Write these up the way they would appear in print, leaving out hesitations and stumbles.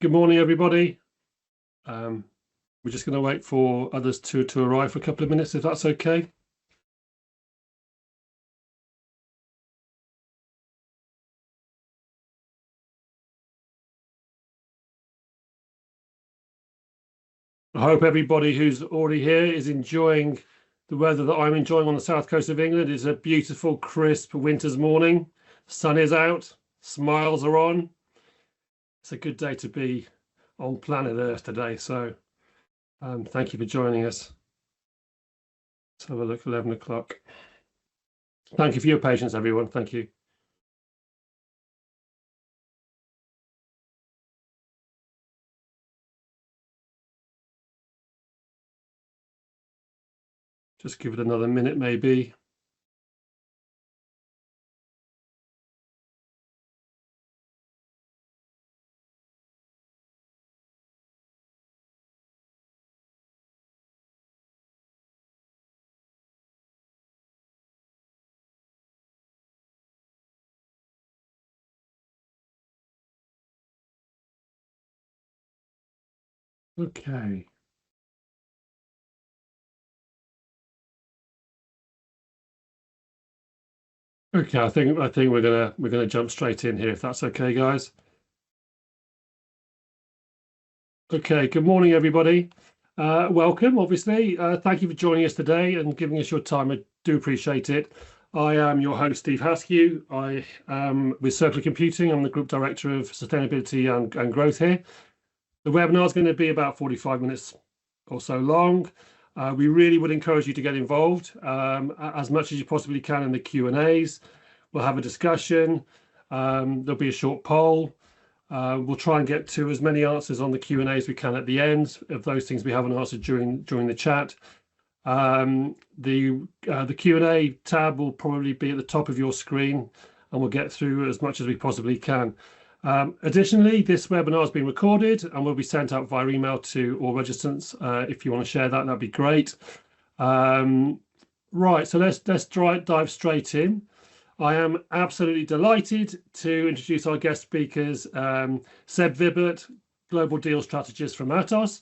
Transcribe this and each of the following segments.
Good morning, everybody. We're just going to wait for others to arrive for a couple of minutes, if that's okay. I hope everybody who's already here is enjoying the weather that I'm enjoying on the south coast of England. It's a beautiful, crisp winter's morning. Sun is out, smiles are on. It's a good day to be on planet Earth today. So thank you for joining us. Let's have a look, 11 o'clock. Thank you for your patience, everyone. Thank you. Just give it another minute, maybe. Okay. Okay, I think we're gonna jump straight in here, if that's okay, guys. Okay, good morning, everybody. Welcome, obviously. Thank you for joining us today and giving us your time. I do appreciate it. I am your host, Steve Haskew. I am with Circular Computing. I'm the Group Director of Sustainability and Growth here. The webinar is going to be about 45 minutes or so long. We really would encourage you to get involved as much as you possibly can in the Q&As. We'll have a discussion. There'll be a short poll. We'll try and get to as many answers on the Q&A as we can at the end of those things we haven't answered during the chat. The Q&A tab will probably be at the top of your screen, and we'll get through as much as we possibly can. Additionally, this webinar has been recorded and will be sent out via email to all registrants. If you want to share that, that'd be great. Right, so let's dive straight in. I am absolutely delighted to introduce our guest speakers, Seb Vibert, Global Deal Strategist from Atos,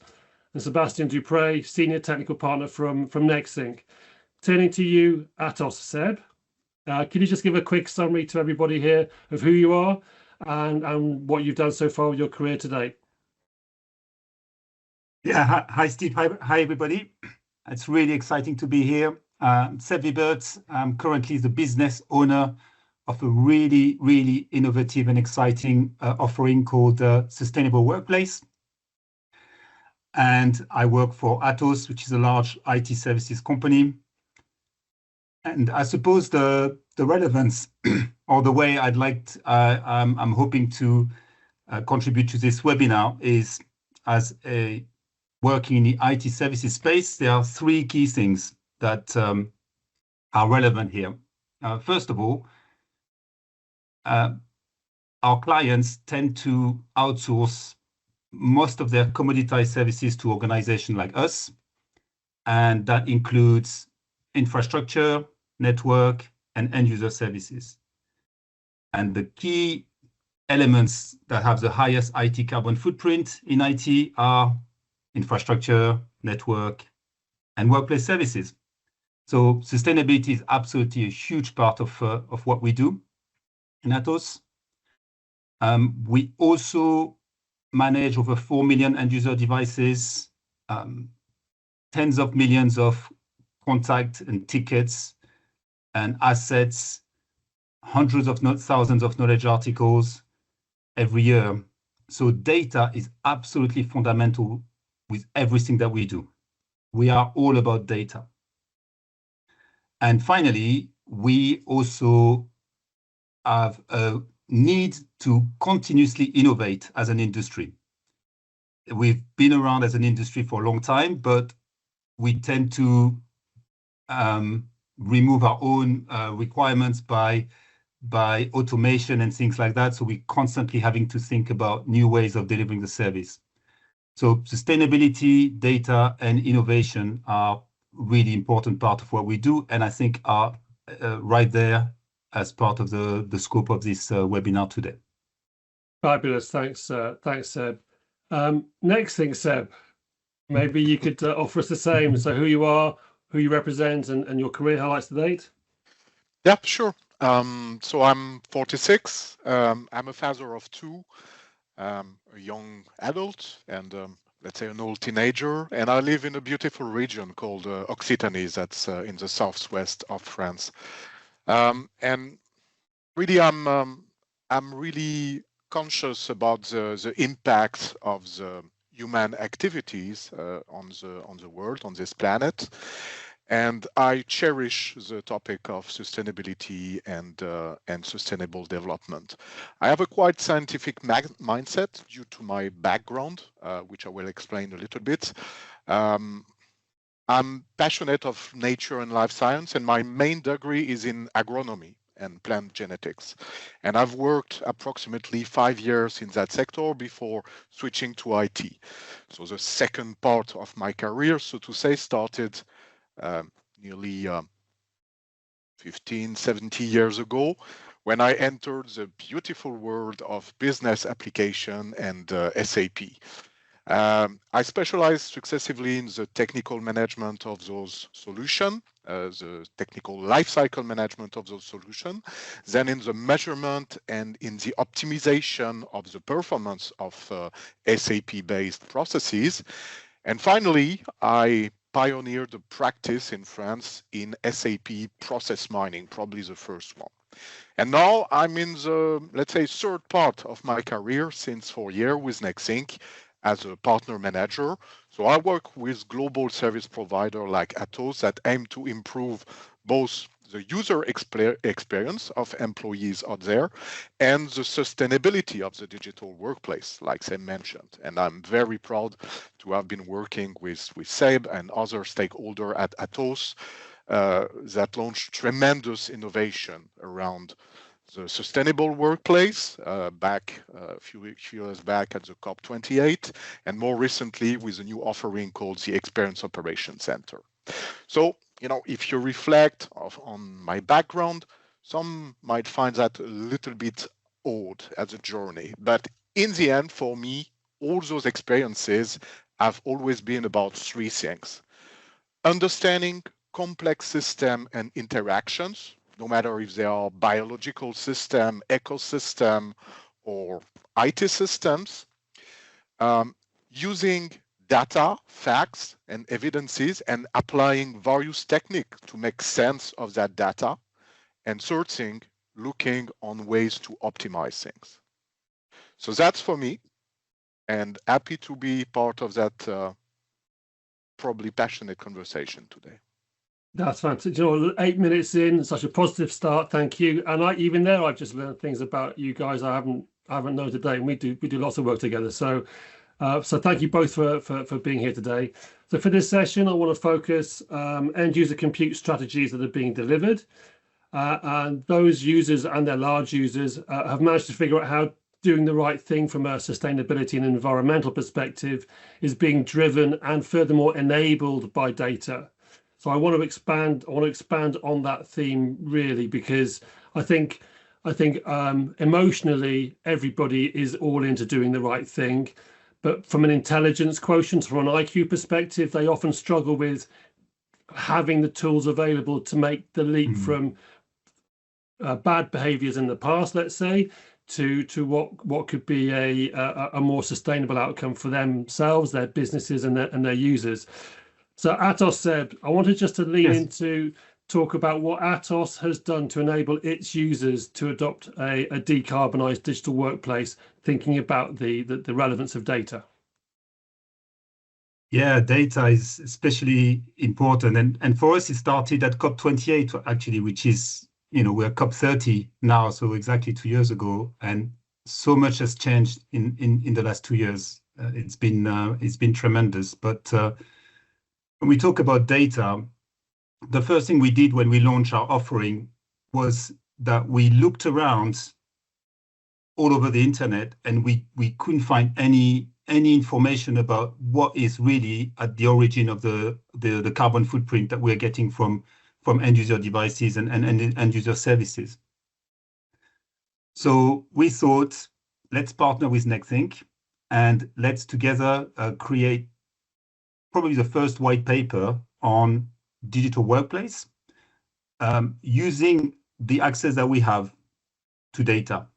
and Sebastien Duprez, Senior Technical Partner from Nexthink. Turning to you, Atos, Seb, can you just give a quick summary to everybody here of who you are and what you've done so far with your career today? Yeah, hi Steve, hi everybody. It's really exciting to be here. Seb Vibert, I'm currently the business owner of a really, really innovative and exciting offering called Sustainable Workplace. And I work for Atos, which is a large IT services company. And I suppose the relevance or the way I'm hoping to contribute to this webinar is as a working in the IT services space. There are three key things that are relevant here. First of all, our clients tend to outsource most of their commoditized services to organizations like us, and that includes infrastructure, network, and end-user services. And the key elements that have the highest IT carbon footprint in IT are infrastructure, network, and workplace services. So sustainability is absolutely a huge part of what we do in Atos. We also manage over 4 million end-user devices, tens of millions of contacts and tickets and assets, hundreds of thousands of knowledge articles every year. So data is absolutely fundamental with everything that we do. We are all about data. And finally, we also have a need to continuously innovate as an industry. We've been around as an industry for a long time, but we tend to remove our own requirements by automation and things like that. So we're constantly having to think about new ways of delivering the service. So sustainability, data, and innovation are really important part of what we do, and I think are right there as part of the scope of this webinar today. Fabulous, thanks, Seb. Next thing, Seb, maybe you could offer us the same. So who you are, who you represent, and your career highlights to date. Yeah, sure. So I'm 46. I'm a father of two, a young adult and let's say an old teenager, and I live in a beautiful region called Occitanie, that's in the southwest of France. And really, I'm really conscious about the impact of the human activities on the world, on this planet. And I cherish the topic of sustainability and sustainable development. I have a quite scientific mindset due to my background, which I will explain a little bit. I'm passionate of nature and life science, and my main degree is in agronomy and plant genetics. And I've worked approximately 5 years in that sector before switching to IT. So the second part of my career, so to say, started nearly 15, 70 years ago, when I entered the beautiful world of business application and SAP. I specialized successively in the technical management of those solutions, the technical lifecycle management of those solutions, then in the measurement and in the optimization of the performance of SAP-based processes. And finally, I pioneered the practice in France in SAP process mining, probably the first one. And now I'm in the, let's say, third part of my career since 4 years with Nexthink as a partner manager. So I work with global service provider like Atos that aim to improve both the user experience of employees out there and the sustainability of the digital workplace, like Seb mentioned. And I'm very proud to have been working with Seb and other stakeholders at Atos that launched tremendous innovation around the sustainable workplace back a few years back at the COP28, and more recently with a new offering called the Experience Operations Center. So, if you reflect on my background, some might find that a little bit odd as a journey. But in the end, for me, all those experiences have always been about three things. Understanding complex systems and interactions, no matter if they are biological system, ecosystem, or IT systems, using data, facts, and evidences, and applying various techniques to make sense of that data, and third thing, looking on ways to optimize things. So that's for me, and happy to be part of that probably passionate conversation today. That's fantastic. 8 minutes in, such a positive start. Thank you. And even there, I've just learned things about you guys I haven't known today, and we do lots of work together. So thank you both for being here today. So for this session, I want to focus end user compute strategies that are being delivered, and those users and their large users have managed to figure out how doing the right thing from a sustainability and environmental perspective is being driven and furthermore enabled by data. So I want to expand on that theme really, because I think emotionally everybody is all into doing the right thing, but from an intelligence quotient, from an IQ perspective, they often struggle with having the tools available to make the leap from bad behaviors in the past, let's say, to what could be a more sustainable outcome for themselves, their businesses, and their users. So Atos, Seb, I wanted just to lean into talk about what Atos has done to enable its users to adopt a decarbonised digital workplace, thinking about the relevance of data. Yeah, data is especially important. And for us, it started at COP28, actually, which is, we're COP30 now, so exactly 2 years ago. And so much has changed in the last 2 years. It's been tremendous. But when we talk about data, the first thing we did when we launched our offering was that we looked around all over the internet, and we couldn't find any information about what is really at the origin of the carbon footprint that we're getting from end user devices and end user services. So we thought, let's partner with Nexthink and let's together create probably the first white paper on digital workplace, using the access that we have to data,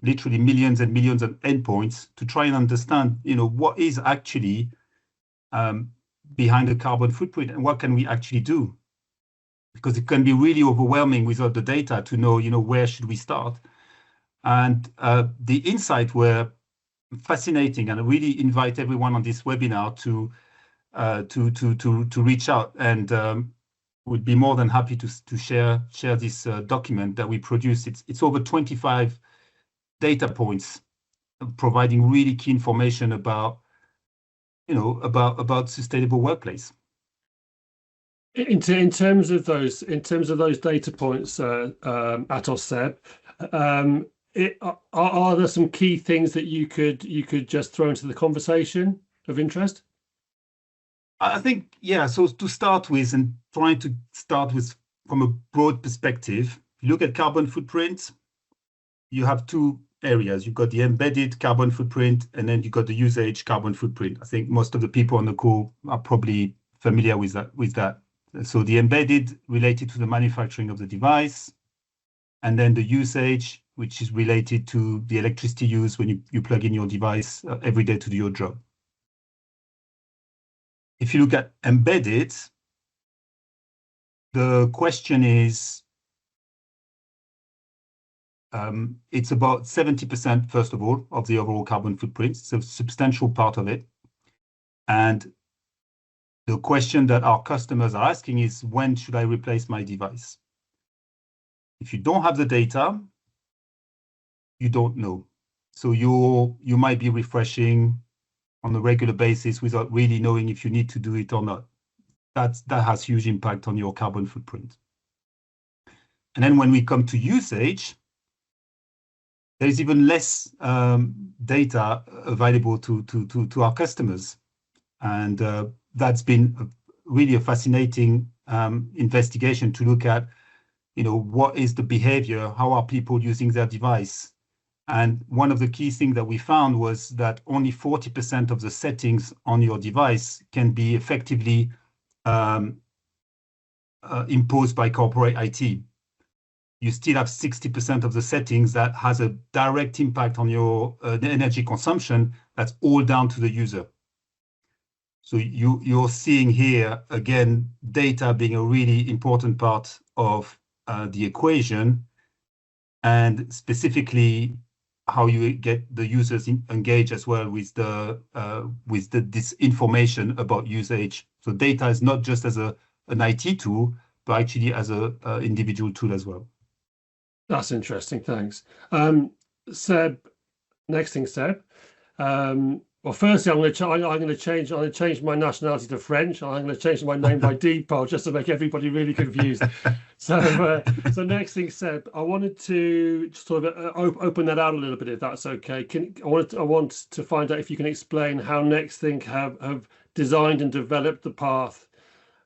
literally millions and millions of endpoints, to try and understand, what is actually behind the carbon footprint and what can we actually do? Because it can be really overwhelming without the data to know, where should we start? And the insights were fascinating, and I really invite everyone on this webinar to reach out, and would be more than happy to share this document that we produced. It's over 25 data points, providing really key information about sustainable workplace. In terms of those data points, Atos, Seb, are there some key things that you could just throw into the conversation of interest? I think, yeah. So to start with, and trying to start with from a broad perspective, if you look at carbon footprint, you have two areas. You've got the embedded carbon footprint, and then you've got the usage carbon footprint. I think most of the people on the call are probably familiar with that. So the embedded related to the manufacturing of the device, and then the usage, which is related to the electricity used when you plug in your device every day to do your job. If you look at embedded, the question is, it's about 70%, first of all, of the overall carbon footprint, so a substantial part of it. And the question that our customers are asking is, when should I replace my device? If you don't have the data, you don't know. So you might be refreshing on a regular basis without really knowing if you need to do it or not. That has huge impact on your carbon footprint. And then when we come to usage, there is even less data available to our customers. And that's been really a fascinating investigation to look at, what is the behavior, how are people using their device? And one of the key things that we found was that only 40% of the settings on your device can be effectively imposed by corporate IT. You still have 60% of the settings that has a direct impact on your the energy consumption. That's all down to the user. So you're seeing here, again, data being a really important part of the equation, and specifically how you get the users engaged as well with this information about usage. So data is not just as an IT tool, but actually as a individual tool as well. That's interesting. Thanks, Seb. Next thing, Seb. Well, firstly, I'm going to change my nationality to French. I'm going to change my name by default just to make everybody really confused. So next thing, Seb, I wanted to sort of open that out a little bit, if that's okay. I want to find out if you can explain how Nexthink have designed and developed the path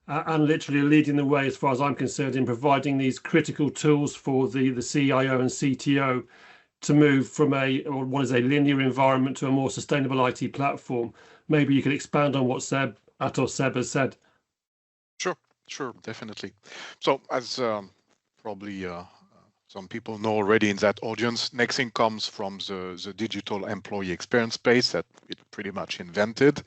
and literally leading the way, as far as I'm concerned, in providing these critical tools for the CIO and CTO to move from what is a linear environment to a more sustainable IT platform. Maybe you could expand on what Atos Seb has said. Sure, definitely. So as probably some people know already in that audience, Nexthink comes from the digital employee experience space that it pretty much invented,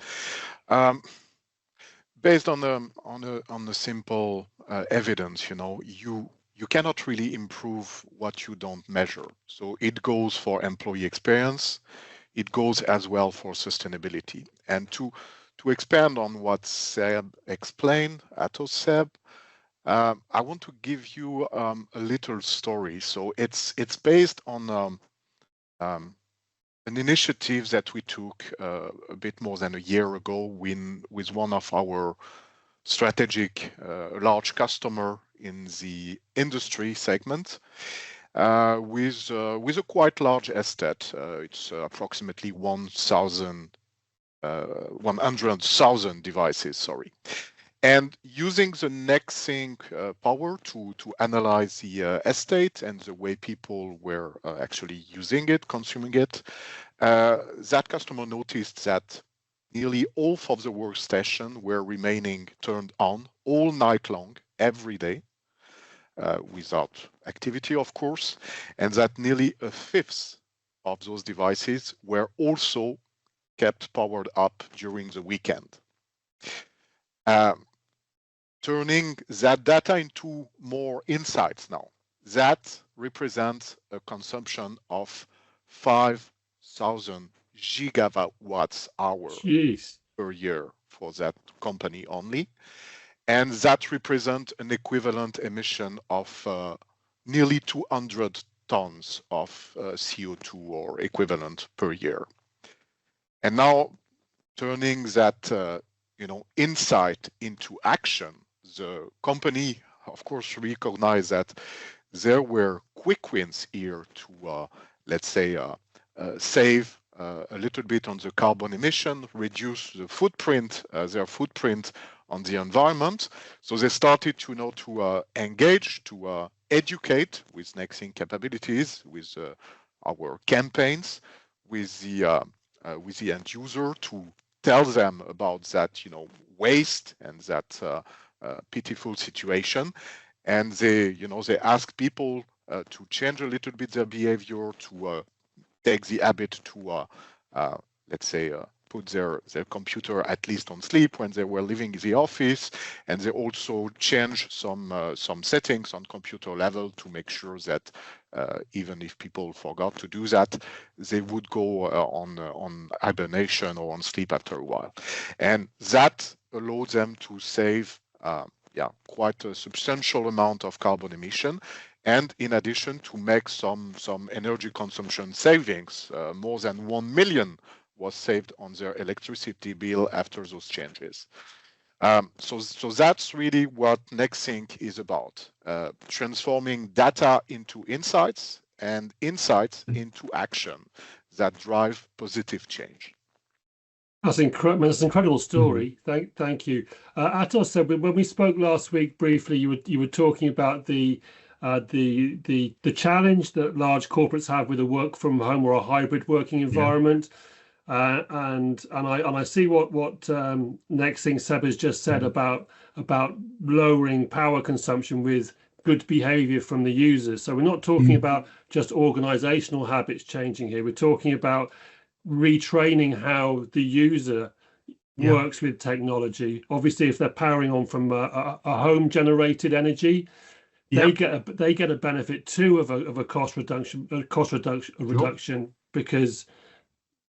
based on the simple evidence. You cannot really improve what you don't measure. So it goes for employee experience. It goes as well for sustainability. And to expand on what Seb explained, Atos Seb, I want to give you a little story. So it's based on an initiative that we took a bit more than a year ago with one of our strategic large customer in the industry segment, with a quite large estate. It's approximately 100,000 devices, sorry. And using the Nexthink power to analyze the estate and the way people were actually using it, consuming it, that customer noticed that nearly all of the workstations were remaining turned on all night long, every day, without activity, of course, and that nearly a fifth of those devices were also kept powered up during the weekend. Turning that data into more insights now, that represents a consumption of 5,000 gigawatt hours per year for that company only. And that represents an equivalent emission of nearly 200 tons of CO2 or equivalent per year. And now turning that insight into action, the company, of course, recognized that there were quick wins here to, let's say, save a little bit on the carbon emission, reduce the footprint, their footprint on the environment. So they started to engage, to educate with Nexthink capabilities, with our campaigns, with the end user, to tell them about that waste and that pitiful situation. And they ask people to change a little bit their behavior, to take the habit to let's say put their computer at least on sleep when they were leaving the office, and they also change some settings on computer level to make sure that even if people forgot to do that, they would go on hibernation or on sleep after a while, and that allowed them to save quite a substantial amount of carbon emission. And in addition, to make some energy consumption savings, more than 1 million was saved on their electricity bill after those changes. So that's really what Nexthink is about, transforming data into insights and insights into action that drive positive change. That's incredible. That's an incredible story. Thank you. Atos said, when we spoke last week briefly, you were talking about the challenge that large corporates have with a work from home or a hybrid working environment. And I see what Nexthink Seb has just said about lowering power consumption with good behavior from the users. So we're not talking about just organizational habits changing here. We're talking about retraining how the user works with technology. Obviously, if they're powering on from a home generated energy, they get a benefit too of a cost reduction because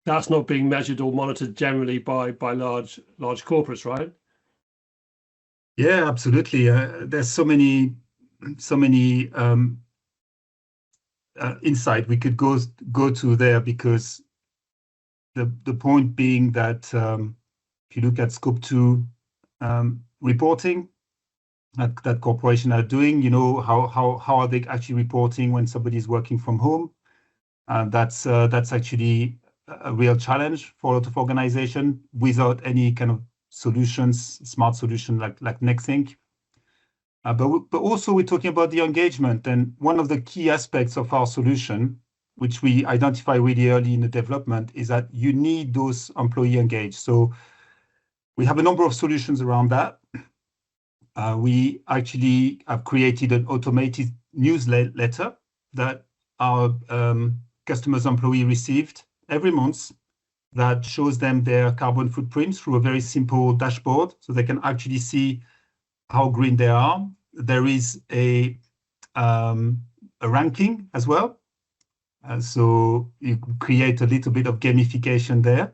that's not being measured or monitored generally by large corporates, right? Yeah, absolutely. There's so many insight we could go to there, because the point being that if you look at Scope 2 reporting that corporations are doing, how are they actually reporting when somebody is working from home? That's actually a real challenge for a lot of organizations without any kind of solutions, smart solution like Nexthink. But also we're talking about the engagement, and one of the key aspects of our solution, which we identify really early in the development, is that you need those employee engaged. So we have a number of solutions around that. We actually have created an automated newsletter that our customers' employee received every month, that shows them their carbon footprint through a very simple dashboard, so they can actually see how green they are. There is a ranking as well, so you create a little bit of gamification there.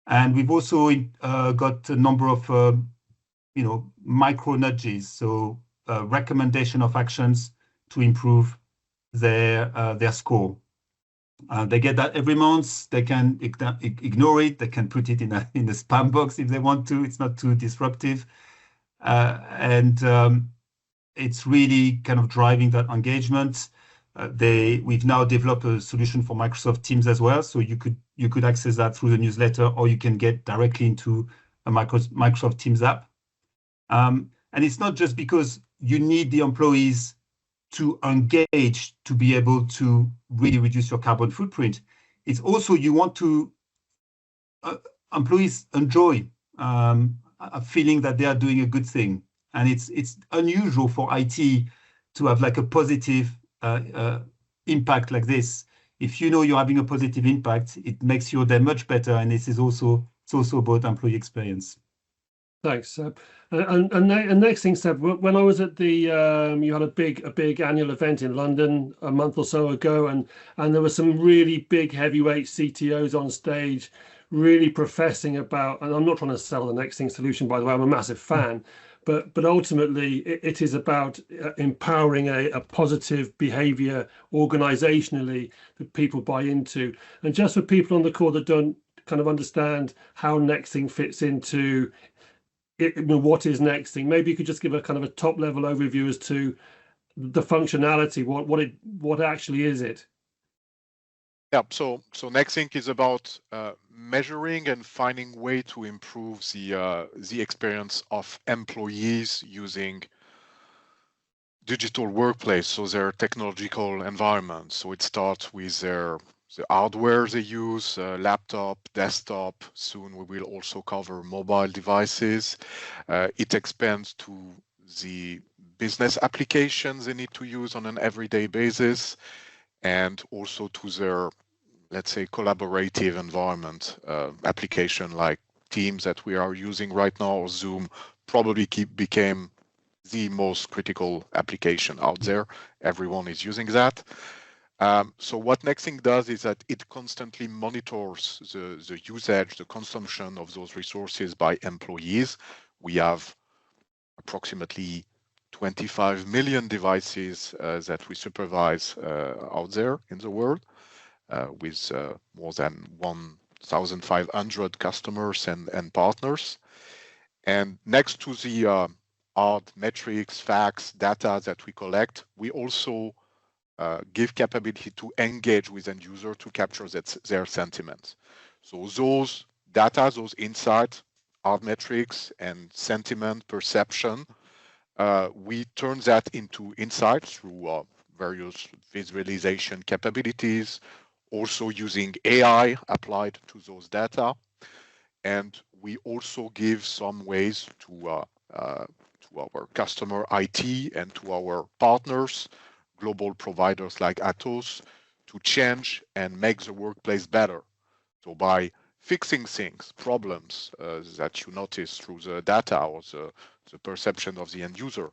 And we've also got a number of micro nudges, so recommendation of actions to improve their score. They get that every month. They can ignore it. They can put it in the spam box if they want to. It's not too disruptive, and it's really kind of driving that engagement. We've now developed a solution for Microsoft Teams as well, so you could access that through the newsletter, or you can get directly into a Microsoft Teams app. And it's not just because you need the employees to engage to be able to really reduce your carbon footprint. it's also you want to employees enjoy a feeling that they are doing a good thing, and it's unusual for IT to have like a positive impact like this. If you know you're having a positive impact, it makes your day much better, and this is also it's also about employee experience. Thanks, Seb. And next thing, Seb, when I was at the you had a big annual event in London a month or so ago, and there were some really big heavyweight CTOs on stage, really professing about. And I'm not trying to sell the Nexthink solution, by the way. I'm a massive fan, but ultimately it is about empowering a positive behavior organizationally that people buy into. And just for people on the call that don't kind of understand how Nexthink fits into what is Nexthink, maybe you could just give a kind of a top level overview as to the functionality. What actually is it? Yeah, so Nexthink is about measuring and finding way to improve the experience of employees using digital workplace, so their technological environment. So it starts with the hardware they use, laptop, desktop. Soon we will also cover mobile devices. It expands to the business applications they need to use on an everyday basis, and also to their, let's say, collaborative environment application like Teams that we are using right now, or Zoom probably became the most critical application out there. Everyone is using that. So what Nexthink does is that it constantly monitors the usage, the consumption of those resources by employees. We have approximately 25 million devices that we supervise out there in the world, with more than 1,500 customers and partners. And next to the hard metrics, facts, data that we collect, we also give capability to engage with end user to capture their sentiments. So those data, those insights, hard metrics and sentiment perception, we turn that into insights through various visualization capabilities, also using AI applied to those data. And we also give some ways to our customer IT and to our partners, global providers like Atos, to change and make the workplace better. So by fixing things, problems that you notice through the data or the perception of the end user,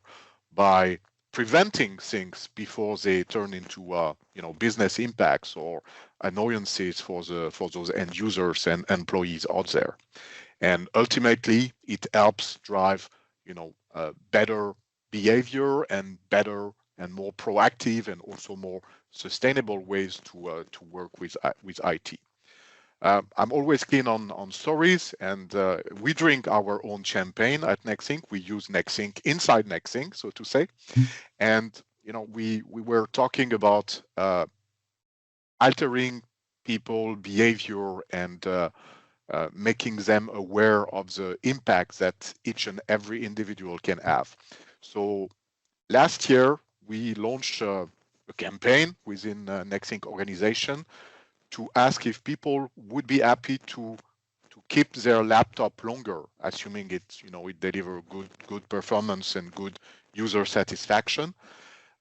by preventing things before they turn into business impacts or annoyances for those end users and employees out there. And ultimately, it helps drive better behavior and better and more proactive and also more sustainable ways to work with IT. I'm always keen on stories, and we drink our own champagne at Nexthink. We use Nexthink inside Nexthink, so to say. And we were talking about altering people behavior and making them aware of the impact that each and every individual can have. So last year we launched a campaign within Nexthink organization to ask if people would be happy to keep their laptop longer, assuming it deliver good performance and good user satisfaction.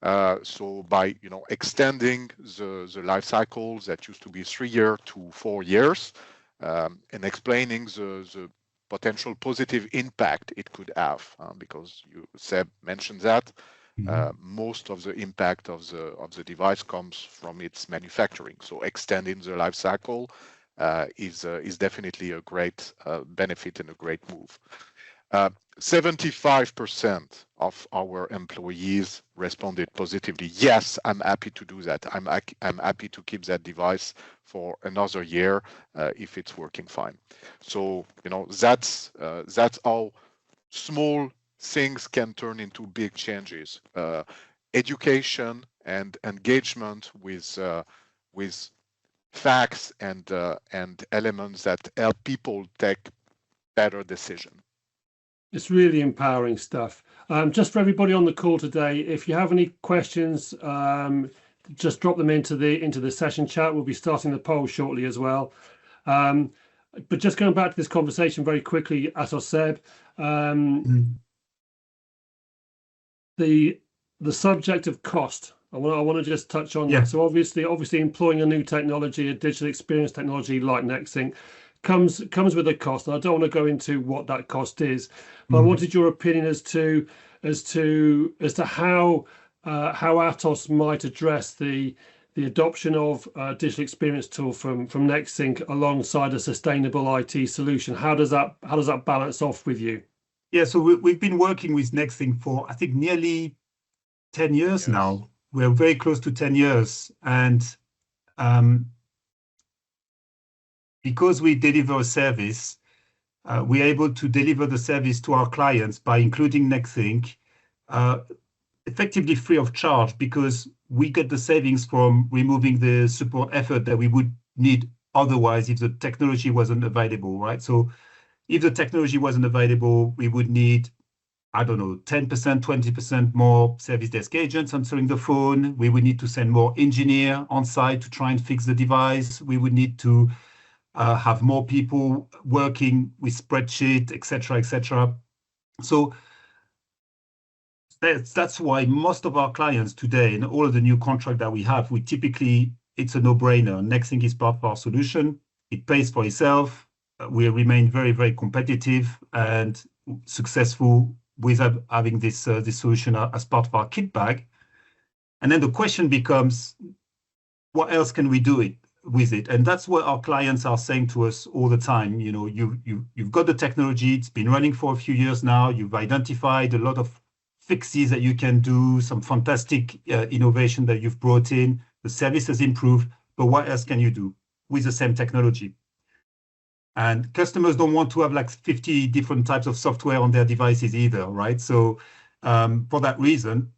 So by extending the life cycles that used to be 3 years to 4 years, and explaining the potential positive impact it could have, because Seb mentioned that. Most of the impact of the device comes from its manufacturing. So extending the life cycle is definitely a great benefit and a great move. 75% of our employees responded positively. Yes, I'm happy to do that. I'm happy to keep that device for another year if it's working fine. So that's how small things can turn into big changes. Education and engagement with facts and elements that help people take better decisions. It's really empowering stuff. Just for everybody on the call today, if you have any questions, just drop them into the session chat. We'll be starting the poll shortly as well. But just going back to this conversation very quickly, Atos Seb, the subject of cost. I want to just touch on that. So obviously employing a new technology, a digital experience technology like Nexthink, comes with a cost. And I don't want to go into what that cost is, but I wanted your opinion as to how Atos might address the adoption of a digital experience tool from Nexthink alongside a sustainable IT solution. How does that balance off with you? Yeah, so we've been working with Nexthink for, I think, nearly 10 years now. We're very close to 10 years. And because we deliver a service, we're able to deliver the service to our clients by including Nexthink effectively free of charge, because we get the savings from removing the support effort that we would need otherwise if the technology wasn't available, right? So if the technology wasn't available, we would need, I don't know, 10%, 20% more service desk agents answering the phone. We would need to send more engineer on site to try and fix the device. We would need to have more people working with spreadsheet, etc., etc. So that's why most of our clients today, in all of the new contract that we have, it's a no-brainer. Nexthink is part of our solution. It pays for itself. We remain very, very competitive and successful with having this solution as part of our kit bag. And then the question becomes, what else can we do with it? And that's what our clients are saying to us all the time. You know, you've got the technology. It's been running for a few years now. You've identified a lot of fixes that you can do, some fantastic innovation that you've brought in. The service has improved, but what else can you do with the same technology? And customers don't want to have like 50 different types of software on their devices either, right? So for that reason,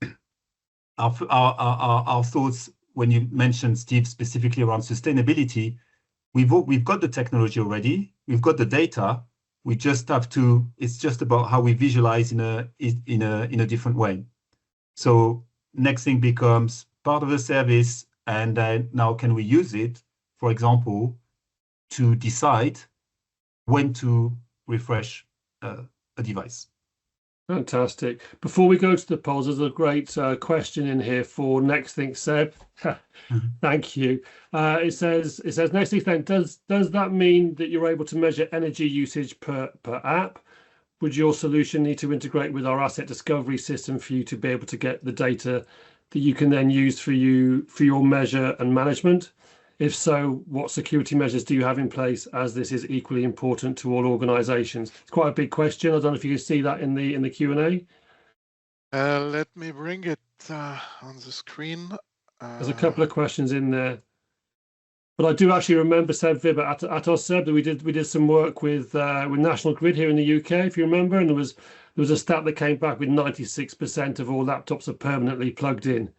our thoughts, when you mentioned, Steve, specifically around sustainability, we've got the technology already, we've got the data. We just have to. It's just about how we visualize in a different way. So Nexthink becomes part of the service, and now can we use it, for example, to decide when to refresh a device? Fantastic. Before we go to the polls, there's a great question in here for Nexthink, Seb. Thank you. It says Nexthink, then does that mean that you're able to measure energy usage per app? Would your solution need to integrate with our asset discovery system for you to be able to get the data that you can then use for your measure and management? If so, what security measures do you have in place, as this is equally important to all organizations? It's quite a big question. I don't know if you can see that in the Q&A. Let me bring it on the screen. There's a couple of questions in there. But I do actually remember, Seb Vibert, Atos Seb, that we did some work with National Grid here in the UK, if you remember, and there was a stat that came back with 96% of all laptops are permanently plugged in.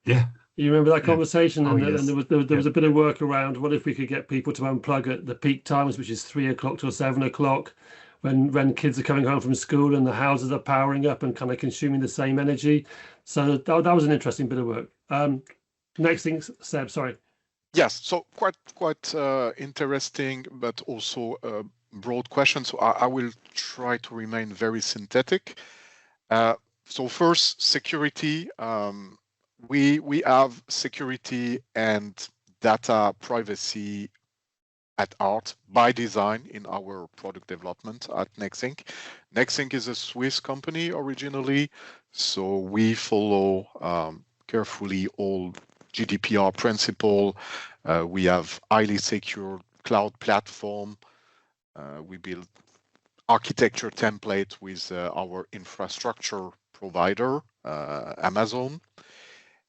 Yeah. You remember that conversation? Oh, and, yes. and there was a bit of work around what if we could get people to unplug at the peak times, which is 3 o'clock till 7 o'clock, when kids are coming home from school and the houses are powering up and kind of consuming the same energy. So that was an interesting bit of work. Next thing, Seb, sorry. Yes, so quite interesting, but also a broad question. So I will try to remain very synthetic. So first, security. We have security and data privacy at heart by design in our product development at Nexthink. Nexthink is a Swiss company originally, so we follow carefully all GDPR principle. We have highly secure cloud platform. We build architecture template with our infrastructure provider, Amazon.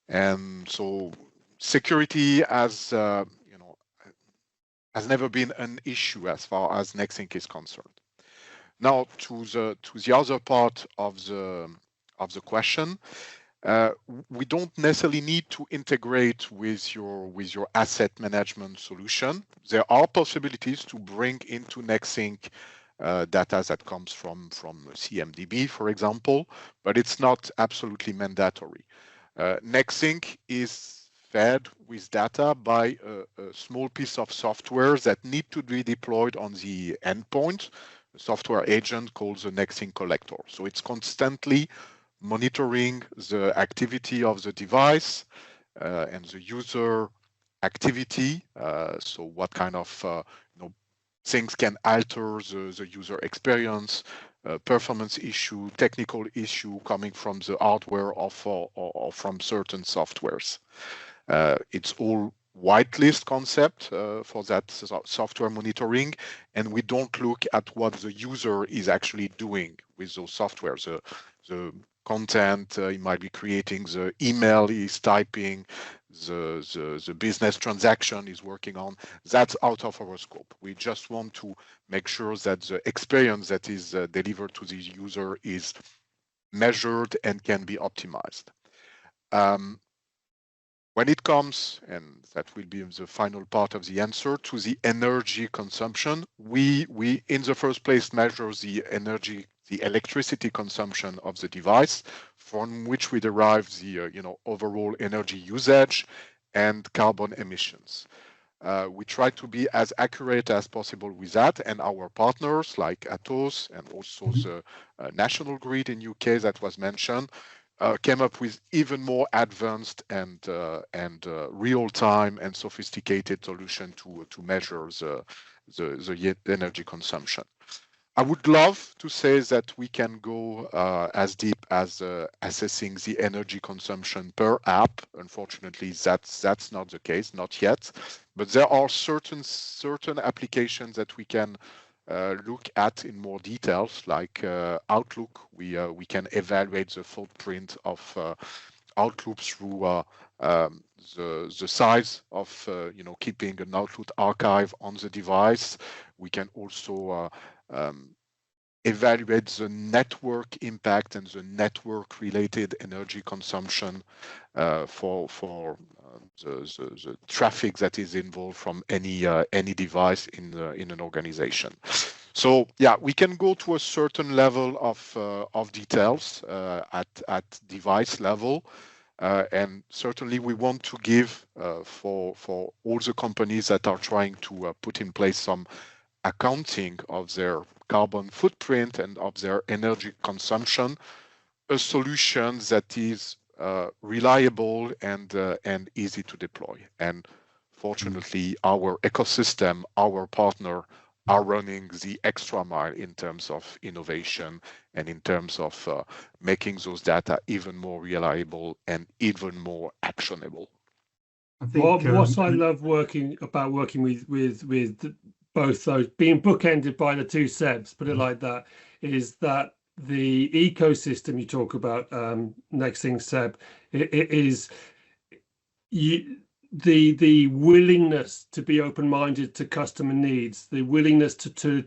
And so security has never been an issue as far as Nexthink is concerned. Now to the other part of the question, we don't necessarily need to integrate with your asset management solution. There are possibilities to bring into Nexthink data that comes from CMDB, for example, but it's not absolutely mandatory. Nexthink is fed with data by a small piece of software that need to be deployed on the endpoint, a software agent called the Nexthink collector. So it's constantly monitoring the activity of the device and the user activity. So what kind of things can alter the user experience, performance issue, technical issue coming from the hardware or from certain softwares. It's all whitelist concept for that software monitoring, and we don't look at what the user is actually doing with those softwares. The content he might be creating, the email he's typing, the business transaction is working on, that's out of our scope. We just want to make sure that the experience that is delivered to the user is measured and can be optimized. When it comes, and that will be the final part of the answer, to the energy consumption, we in the first place measure the electricity consumption of the device, from which we derive the overall energy usage and carbon emissions. We try to be as accurate as possible with that, and our partners like Atos and also the national grid in UK that was mentioned came up with even more advanced and real-time and sophisticated solution to measure the energy consumption. I would love to say that we can go as deep as assessing the energy consumption per app. Unfortunately, that's not the case, not yet. But there are certain applications that we can look at in more details, like Outlook. We can evaluate the footprint of Outlook through the size of keeping an Outlook archive on the device. We can also evaluate the network impact and the network related energy consumption for the traffic that is involved from any device in an organization. So yeah, we can go to a certain level of details at device level, and certainly we want to give for all the companies that are trying to put in place some accounting of their carbon footprint and of their energy consumption, a solution that is reliable and easy to deploy. And fortunately, our ecosystem, our partner, are running the extra mile in terms of innovation and in terms of making those data even more reliable and even more actionable. I think what I love working with both those, being bookended by the two Sebs, put it like that, is that the ecosystem you talk about, Nexthink, Seb, it is the willingness to be open-minded to customer needs, the willingness to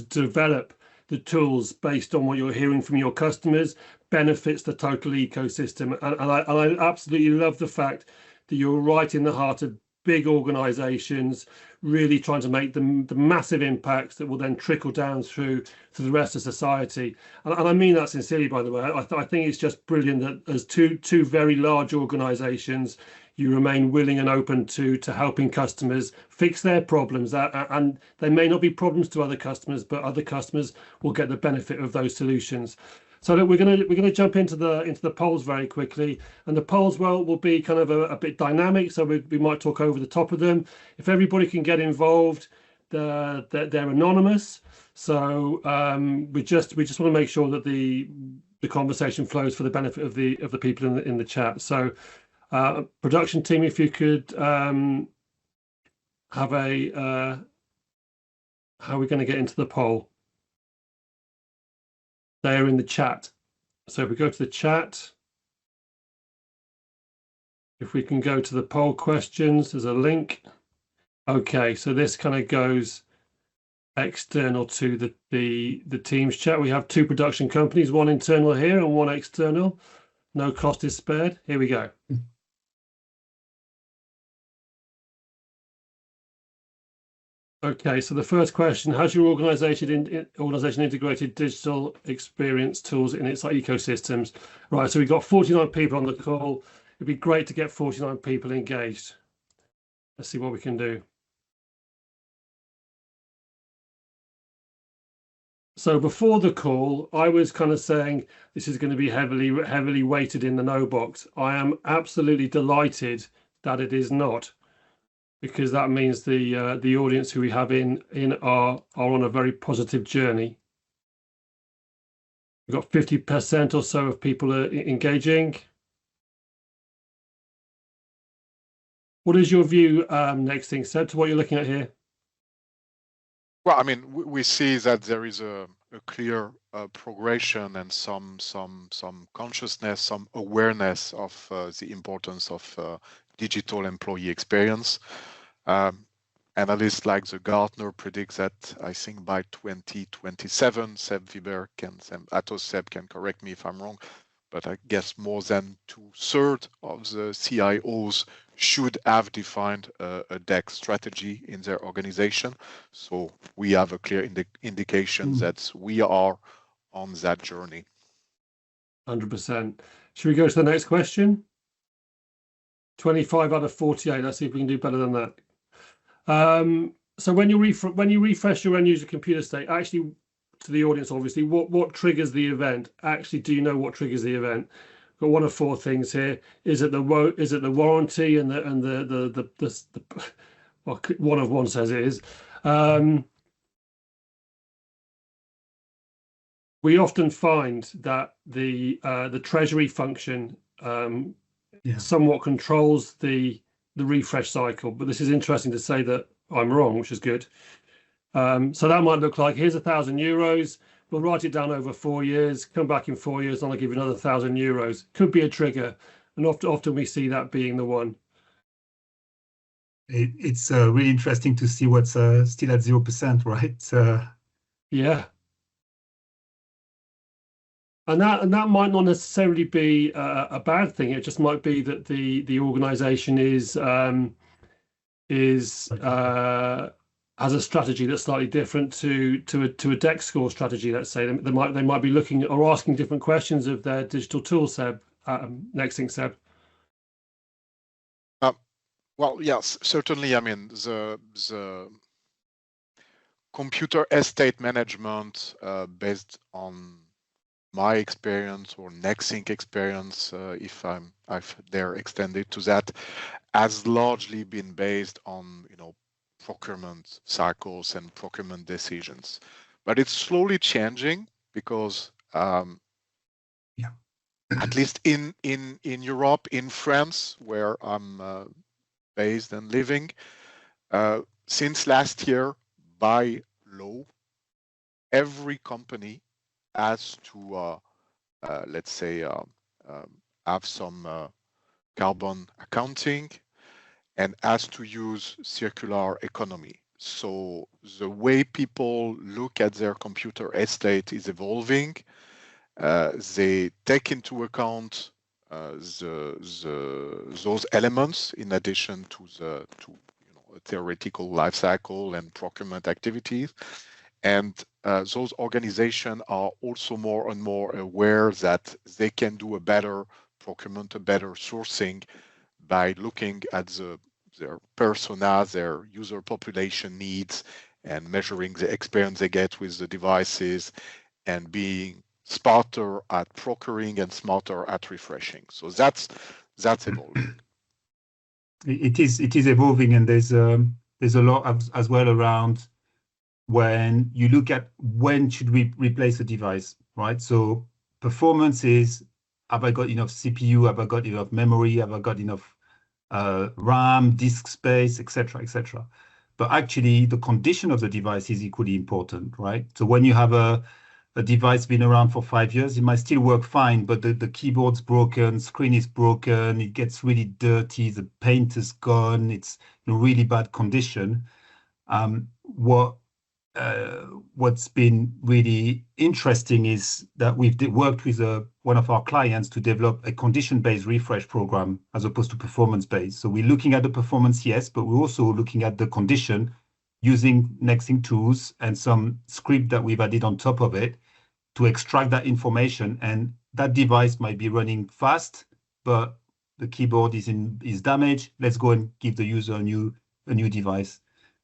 develop the tools based on what you're hearing from your customers benefits the total ecosystem. And I absolutely love the fact that you're right in the heart of big organizations, really trying to make the massive impacts that will then trickle down through to the rest of society. And I mean that sincerely, by the way. I think it's just brilliant that as two very large organizations, you remain willing and open to helping customers fix their problems. And they may not be problems to other customers, but other customers will get the benefit of those solutions. So look, we're gonna jump into the polls very quickly, and the polls will be kind of a bit dynamic, so we might talk over the top of them. If everybody can get involved, they're anonymous. So we just want to make sure that the conversation flows for the benefit of the people in the chat. So production team, if you could have a how are we going to get into the poll? They are in the chat. So if we go to the chat, if we can go to the poll questions, there's a link. Okay, so this kind of goes external to the Teams chat. We have two production companies, one internal here and one external. No cost is spared. Here we go. Okay, so the first question: has your organization integrated digital experience tools in its ecosystems? Right, so we've got 49 people on the call. It'd be great to get 49 people engaged. Let's see what we can do. So before the call, I was kind of saying this is going to be heavily weighted in the no box. I am absolutely delighted that it is not, because that means the audience who we have in are on a very positive journey. We've got 50% or so of people engaging. What is your view, Nexthink, Seb, to what you're looking at here? Well, I mean, we see that there is a clear progression and some consciousness, some awareness of the importance of digital employee experience. Analysts like the Gartner predicts that, I think, by 2027, Seb Vibert Atos Seb can correct me if I'm wrong, but I guess more than 2/3 of the CIOs should have defined a DEX strategy in their organization. So we have a clear indication that we are on that journey. 100%. Should we go to the next question? 25 out of 48. Let's see if we can do better than that. So when you refresh your end user computer state, actually, to the audience, obviously, what triggers the event? Actually, do you know what triggers the event? Got one of four things here. Is it the warranty and the well, one of one says it is. We often find that the treasury function somewhat controls the refresh cycle, but this is interesting to say that I'm wrong, which is good. So that might look like, here's €1,000. We'll write it down over 4 years, come back in 4 years, and I'll give you another €1,000. Could be a trigger. And often we see that being the one. It's really interesting to see what's still at 0%, right? Yeah. And that might not necessarily be a bad thing. It just might be that the organization has a strategy that's slightly different to a DEX score strategy. Let's say they might be looking or asking different questions of their digital tools. Seb, Nexthink, Seb. Well, yes, certainly. I mean, the computer estate management, based on my experience or Nexthink experience, if dare extend it to that, has largely been based on procurement cycles and procurement decisions, but it's slowly changing because at least in Europe, in France, where I'm based and living, since last year, by law, every company has to let's say have some carbon accounting and has to use circular economy. So the way people look at their computer estate is evolving. They take into account those elements in addition to a theoretical life cycle and procurement activities. And those organizations are also more and more aware that they can do a better procurement, a better sourcing by looking at their persona, their user population needs, and measuring the experience they get with the devices, and being smarter at procuring and smarter at refreshing. So that's evolving. It is evolving, and there's a lot as well around when you look at when should we replace a device, right? So performance is, have I got enough CPU? Have I got enough memory? Have I got enough RAM, disk space, etc., etc. But actually, the condition of the device is equally important, right? So when you have a device been around for 5 years, it might still work fine, but the keyboard's broken, screen is broken, it gets really dirty, the paint is gone, it's in really bad condition. What's been really interesting is that we've worked with one of our clients to develop a condition-based refresh program as opposed to performance-based. So we're looking at the performance, yes, but we're also looking at the condition using Nexthink tools and some script that we've added on top of it to extract that information. And that device might be running fast, but the keyboard is damaged. Let's go and give the user a new device.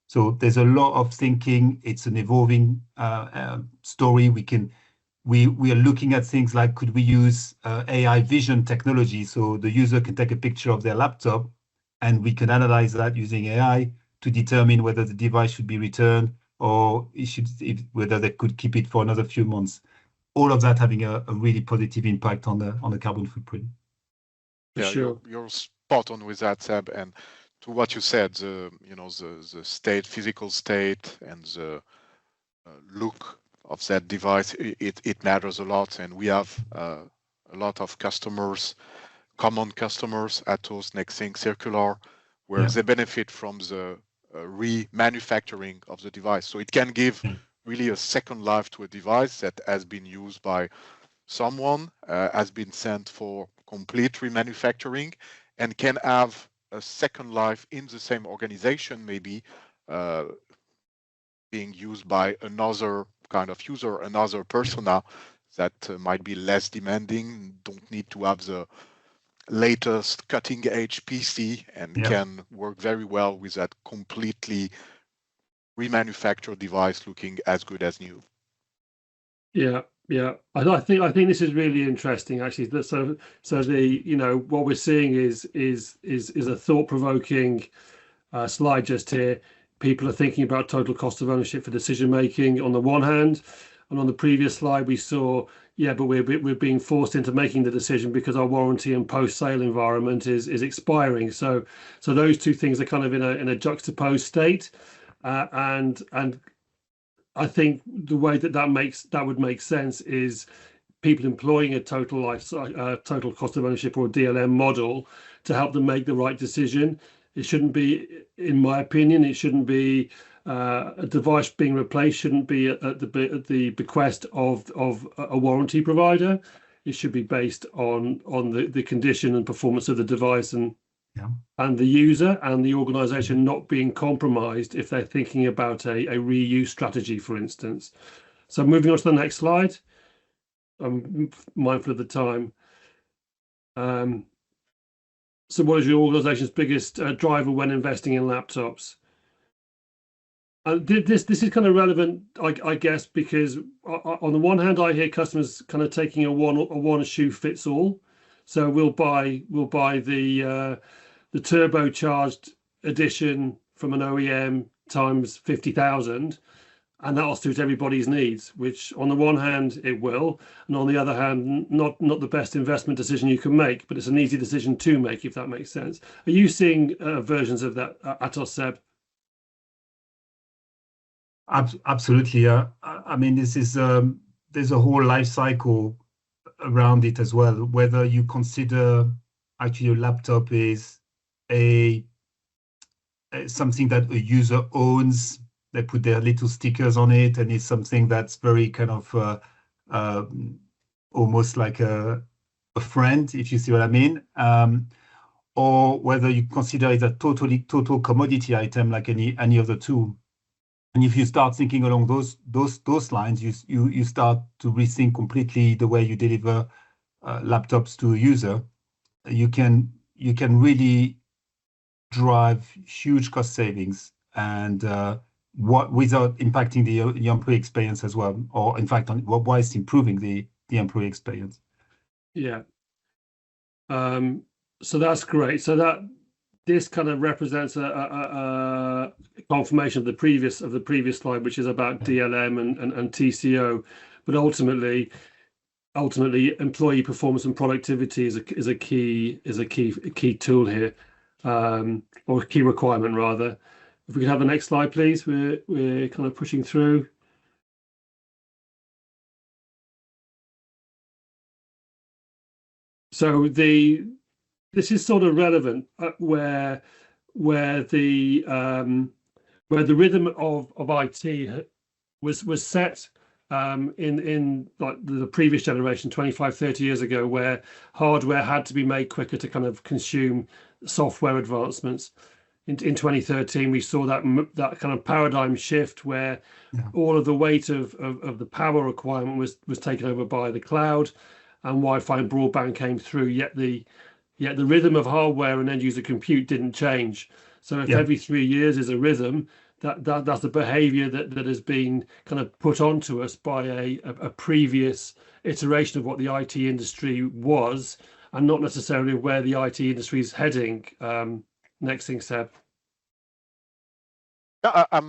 So there's a lot of thinking. It's an evolving story. We are looking at things like, could we use AI vision technology so the user can take a picture of their laptop and we can analyze that using AI to determine whether the device should be returned or whether they could keep it for another few months. All of that having a really positive impact on the carbon footprint. Yeah, sure. You're spot on with that, Seb. And to what you said, the physical state and the look of that device, it matters a lot. And we have a lot of customers, common customers, Atos, Nexthink, Circular, where they benefit from the remanufacturing of the device. So it can give really a second life to a device that has been used by someone, has been sent for complete remanufacturing, and can have a second life in the same organization, maybe being used by another kind of user, another persona that might be less demanding, don't need to have the latest cutting edge PC, and can work very well with that completely remanufactured device looking as good as new. Yeah. I think this is really interesting, actually. So the what we're seeing is a thought-provoking slide just here. People are thinking about total cost of ownership for decision making on the one hand, and on the previous slide we saw, but we're being forced into making the decision because our warranty and post-sale environment is expiring. So those two things are kind of in a juxtaposed state, and I think the way that would make sense is people employing a total cost of ownership or DLM model to help them make the right decision. It shouldn't be, in my opinion, a device being replaced shouldn't be at the bequest of a warranty provider. It should be based on the condition and performance of the device and the user and the organization not being compromised if they're thinking about a reuse strategy, for instance. So moving on to the next slide. I'm mindful of the time. So what is your organization's biggest driver when investing in laptops? This is kind of relevant, I guess, because on the one hand, I hear customers kind of taking a one shoe fits all. So we'll buy the turbocharged edition from an OEM times 50,000, and that'll suit everybody's needs, which on the one hand it will, and on the other hand not the best investment decision you can make, but it's an easy decision to make, if that makes sense. Are you seeing versions of that, Atos, Seb? Absolutely. I mean, this is there's a whole life cycle around it as well. Whether you consider actually your laptop is something that a user owns, they put their little stickers on it, and it's something that's very kind of almost like a friend, if you see what I mean. Or whether you consider it a total commodity item like any other tool. And if you start thinking along those lines, you start to rethink completely the way you deliver laptops to a user. You can really drive huge cost savings and without impacting the employee experience as well, or in fact, whilst improving the employee experience. Yeah. So that's great. So this kind of represents a confirmation of the previous slide, which is about DLM and TCO, but ultimately employee performance and productivity is a key tool here, or a key requirement rather. If we could have the next slide, please. We're kind of pushing through. So this is sort of relevant where the rhythm of IT was set in like the previous generation 25-30 years ago, where hardware had to be made quicker to kind of consume software advancements. In 2013 we saw that kind of paradigm shift where all of the weight of the power requirement was taken over by the cloud, and Wi-Fi and broadband came through, yet the yet the rhythm of hardware and end user compute didn't change. So if every 3 years is a rhythm, that's the behavior that has been kind of put onto us by a previous iteration of what the IT industry was, and not necessarily where the IT industry is heading. Nexthink, Seb. Yeah, I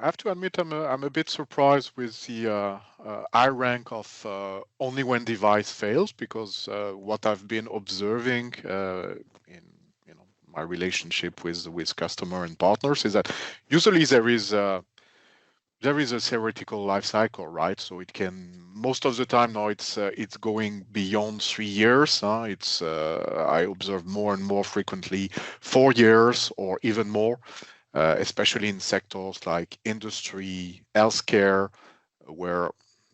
have to admit I'm a bit surprised with the high rank of only when device fails, because what I've been observing in my relationship with customer and partners is that usually there is a theoretical life cycle, right? So it can, most of the time now it's going beyond 3 years. It's I observe more and more frequently 4 years or even more. Especially in sectors like industry, healthcare, where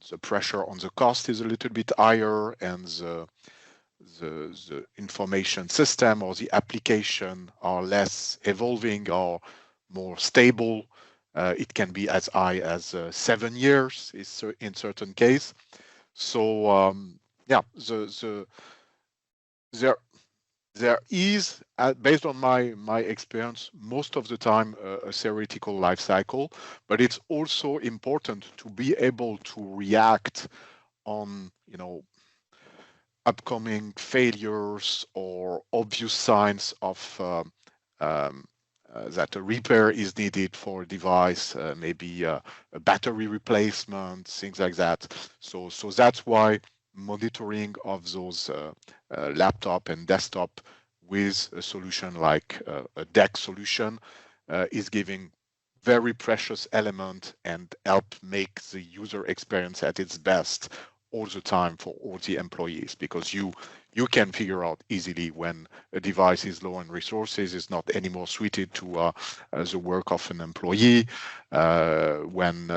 the pressure on the cost is a little bit higher, and the information system or the application are less evolving or more stable. It can be as high as 7 years in certain case. So yeah, there is, based on my experience, most of the time a theoretical life cycle, but it's also important to be able to react on upcoming failures or obvious signs of that a repair is needed for a device, maybe a battery replacement, things like that. So that's why monitoring of those laptop and desktop with a solution like a DEX solution is giving very precious element and help make the user experience at its best all the time for all the employees, because you can figure out easily when a device is low on resources, is not anymore suited to the work of an employee, when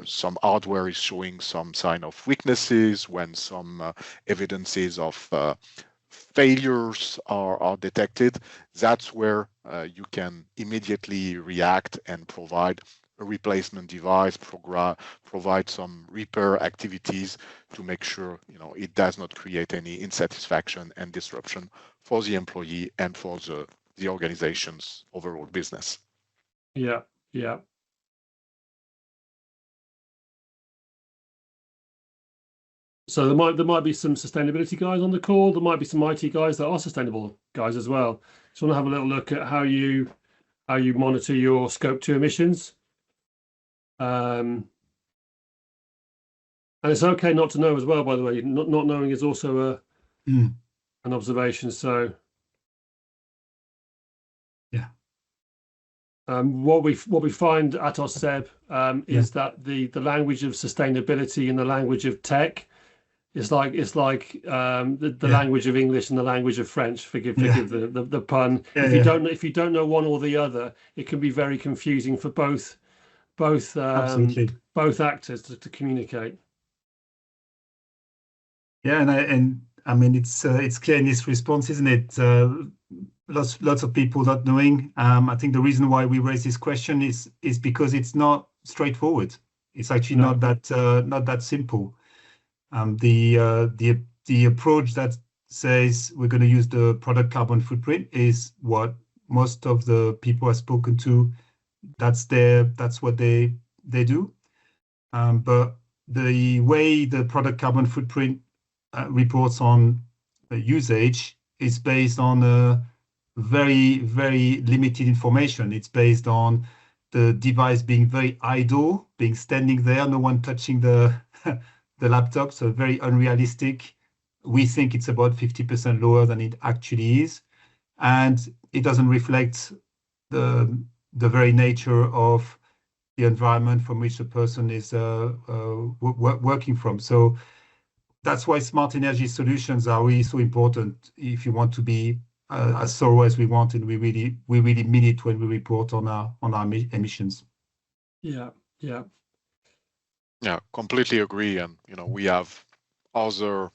some hardware is showing some sign of weaknesses, when some evidences of failures are detected. That's where you can immediately react and provide a replacement device, provide some repair activities to make sure it does not create any insatisfaction and disruption for the employee and for the organization's overall business. Yeah. So there might be some sustainability guys on the call. There might be some IT guys that are sustainable guys as well. So I want to have a little look at how you monitor your Scope 2 emissions. And it's okay not to know as well, by the way. Not knowing is also an observation. So yeah. What we find, Atos, Seb, is that the language of sustainability and the language of tech is like the language of English and the language of French. Forgive the pun. If you don't know one or the other, it can be very confusing for both actors to communicate. Yeah, and I mean it's clear in this response, isn't it? Lots of people not knowing. I think the reason why we raise this question is because it's not straightforward. It's actually not that simple. The approach that says we're going to use the product carbon footprint is what most of the people I've spoken to, that's what they do. But the way the product carbon footprint reports on usage is based on very, very limited information. It's based on the device being very idle, being standing there, no one touching the laptop, so very unrealistic. We think it's about 50% lower than it actually is, and it doesn't reflect the very nature of the environment from which the person is working from. So that's why smart energy solutions are really so important if you want to be as thorough as we want, and we really mean it when we report on our emissions. Yeah. Yeah, completely agree. And we have other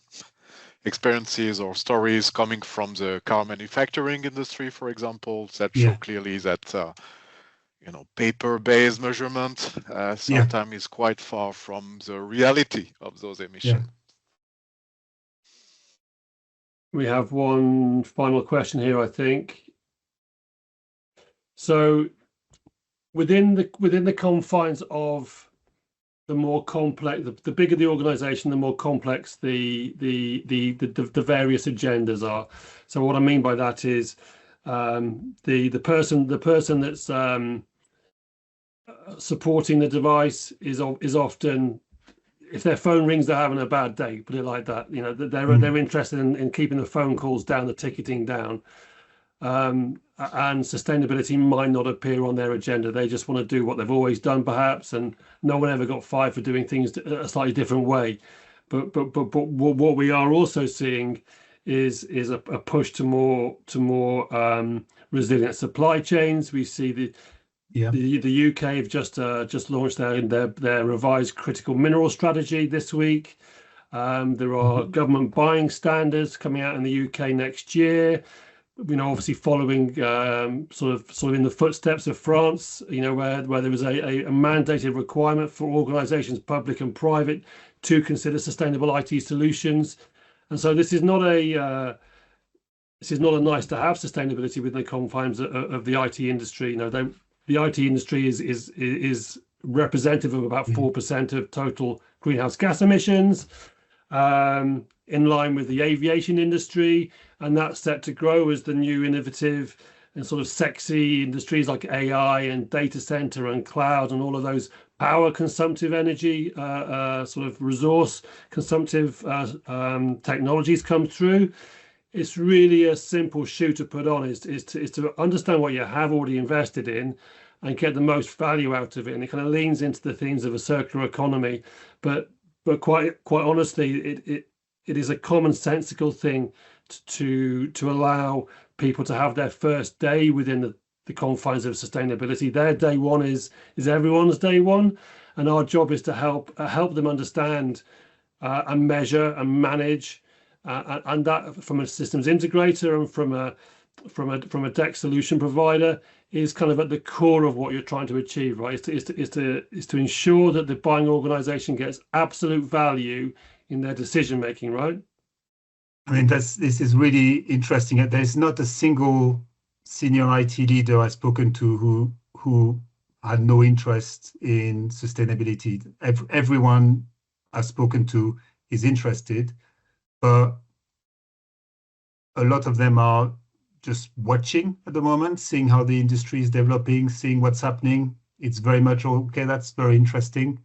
experiences or stories coming from the car manufacturing industry, for example, that show clearly that paper-based measurement sometimes is quite far from the reality of those emissions. We have one final question here, I think. So within the confines of the more complex, the bigger the organization, the more complex the various agendas are. So what I mean by that is the person that's supporting the device is often, if their phone rings, they're having a bad day, put it like that. You know, they're interested in keeping the phone calls down, the ticketing down. And sustainability might not appear on their agenda. They just want to do what they've always done, perhaps, and no one ever got fired for doing things a slightly different way. But what we are also seeing is a push to more resilient supply chains. We see the UK have just launched their revised critical mineral strategy this week. There are government buying standards coming out in the UK next year. You know, obviously following sort of in the footsteps of France, you know, where there was a mandated requirement for organisations, public and private, to consider sustainable IT solutions. And so this is not a nice to have sustainability within the confines of the IT industry. You know, the IT industry is representative of about 4% of total greenhouse gas emissions. In line with the aviation industry, and that's set to grow as the new innovative and sort of sexy industries like AI and data center and cloud and all of those power consumptive energy, sort of resource consumptive technologies come through. It's really a simple shoe to put on is to understand what you have already invested in and get the most value out of it. And it kind of leans into the themes of a circular economy, but quite honestly, it is a commonsensical thing to allow people to have their first day within the confines of sustainability. Their day one is everyone's day one, and our job is to help them understand and measure and manage, and that from a systems integrator and from a tech solution provider is kind of at the core of what you're trying to achieve, right? Is to ensure that the buying organization gets absolute value in their decision making, right? I mean, this is really interesting. There's not a single senior IT leader I've spoken to who had no interest in sustainability. Everyone I've spoken to is interested, but a lot of them are just watching at the moment, seeing how the industry is developing, seeing what's happening. It's very much, okay, that's very interesting.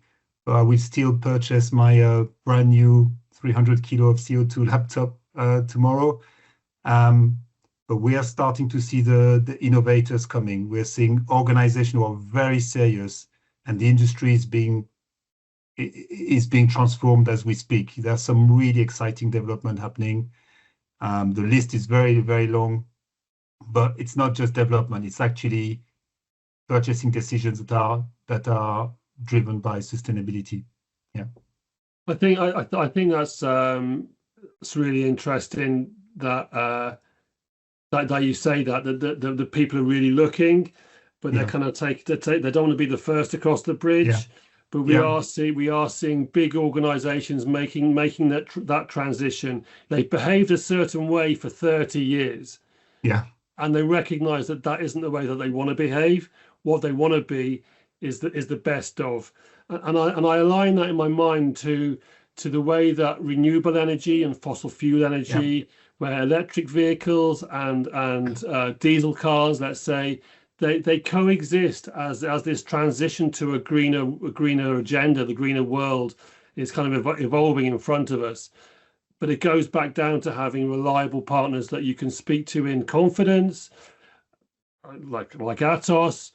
But I will still purchase my brand new 300 kilo of CO2 laptop tomorrow. But we are starting to see the innovators coming. We're seeing organizations who are very serious, and the industry is being transformed as we speak. There's some really exciting development happening. The list is very, very long, but it's not just development. It's actually purchasing decisions that are driven by sustainability. Yeah, I think that's it's really interesting that that you say that the people are really looking, but they kind of they don't want to be the first across the bridge. Yeah. But we are seeing big organizations making that transition. They behaved a certain way for 30 years. Yeah. And they recognize that isn't the way that they want to behave. What they want to be is the best of. And I align that in my mind to the way that renewable energy and fossil fuel energy, where electric vehicles and diesel cars, let's say, they coexist as this transition to a greener agenda, the greener world is kind of evolving in front of us. But it goes back down to having reliable partners that you can speak to in confidence, like Atos,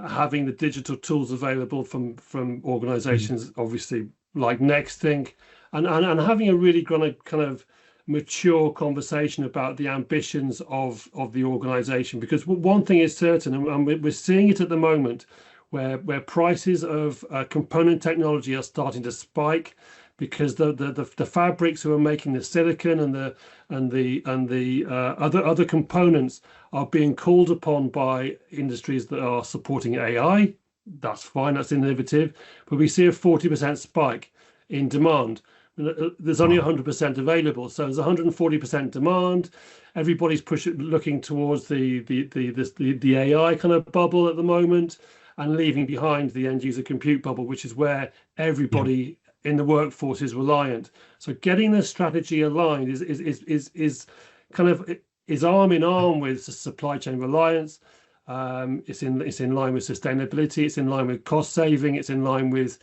having the digital tools available from organizations, obviously like Nexthink, and having a really kind of mature conversation about the ambitions of the organization. Because one thing is certain, and we're seeing it at the moment, where prices of component technology are starting to spike, because the fabrics who are making the silicon and the other components are being called upon by industries that are supporting AI. That's fine, that's innovative, but we see a 40% spike in demand, there's only 100% available. So there's 140% demand. Everybody's looking towards the AI kind of bubble at the moment, and leaving behind the end user compute bubble, which is where everybody in the workforce is reliant. So getting the strategy aligned is kind of is arm in arm with supply chain reliance. It's in line with sustainability. It's in line with cost saving. It's in line with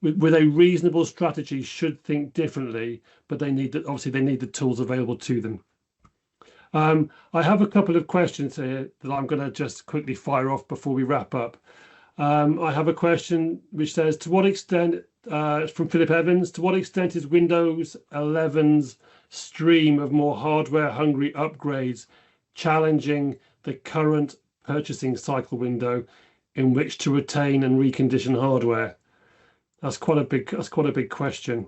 a reasonable strategy. Should think differently, but they need obviously they need the tools available to them. I have a couple of questions here that I'm going to just quickly fire off before we wrap up. I have a question which says, to what extent, from Philip Evans, to what extent is Windows 11's stream of more hardware-hungry upgrades challenging the current purchasing cycle window in which to retain and recondition hardware? That's quite a big question.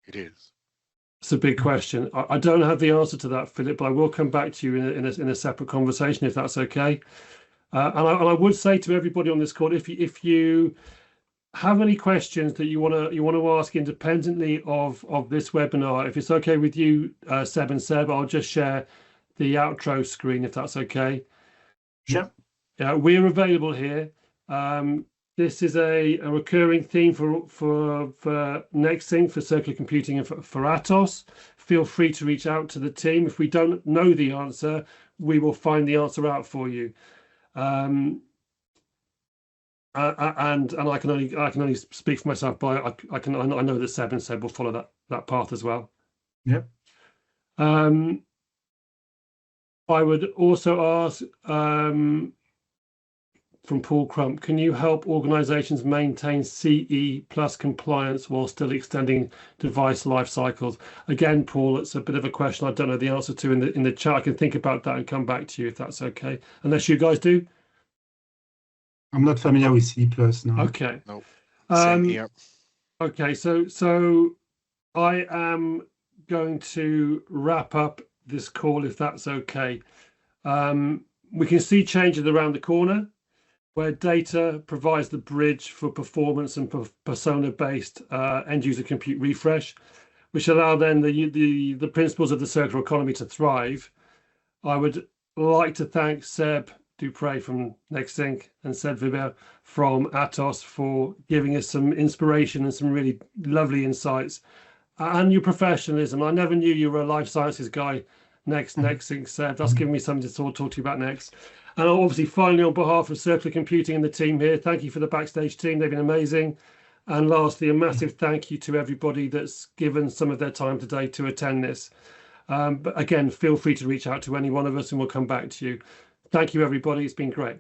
It is. It's a big question. I don't have the answer to that, Philip, but I will come back to you in a separate conversation if that's okay. And I would say to everybody on this call, if you have any questions that you want to ask independently of this webinar, if it's okay with you, Seb and Seb, I'll just share the outro screen if that's okay. Sure. Yeah, we're available here. This is a recurring theme for Nexthink, for circular computing, and for Atos. Feel free to reach out to the team. If we don't know the answer, we will find the answer out for you. And I can only speak for myself, but I know that Seb and Seb will follow that path as well. Yep. I would also ask, from Paul Crump, can you help organizations maintain CE plus compliance while still extending device life cycles? Again, Paul, it's a bit of a question I don't know the answer to in the chat. I can think about that and come back to you if that's okay. Unless you guys do. I'm not familiar with CE plus now. Okay. No. Same here. Okay, so I am going to wrap up this call if that's okay. We can see changes around the corner, where data provides the bridge for performance and persona-based end-user compute refresh, which allow then the principles of the circular economy to thrive. I would like to thank Seb Duprez from Nexthink and Seb Vibert from Atos for giving us some inspiration and some really lovely insights, and your professionalism. I never knew you were a life sciences guy. Nexthink, Seb. That's given me something to talk to you about next. And obviously, finally, on behalf of Circular Computing and the team here, thank you for the backstage team. They've been amazing. And lastly, a massive thank you to everybody that's given some of their time today to attend this. But again, feel free to reach out to any one of us and we'll come back to you. Thank you, everybody. It's been great.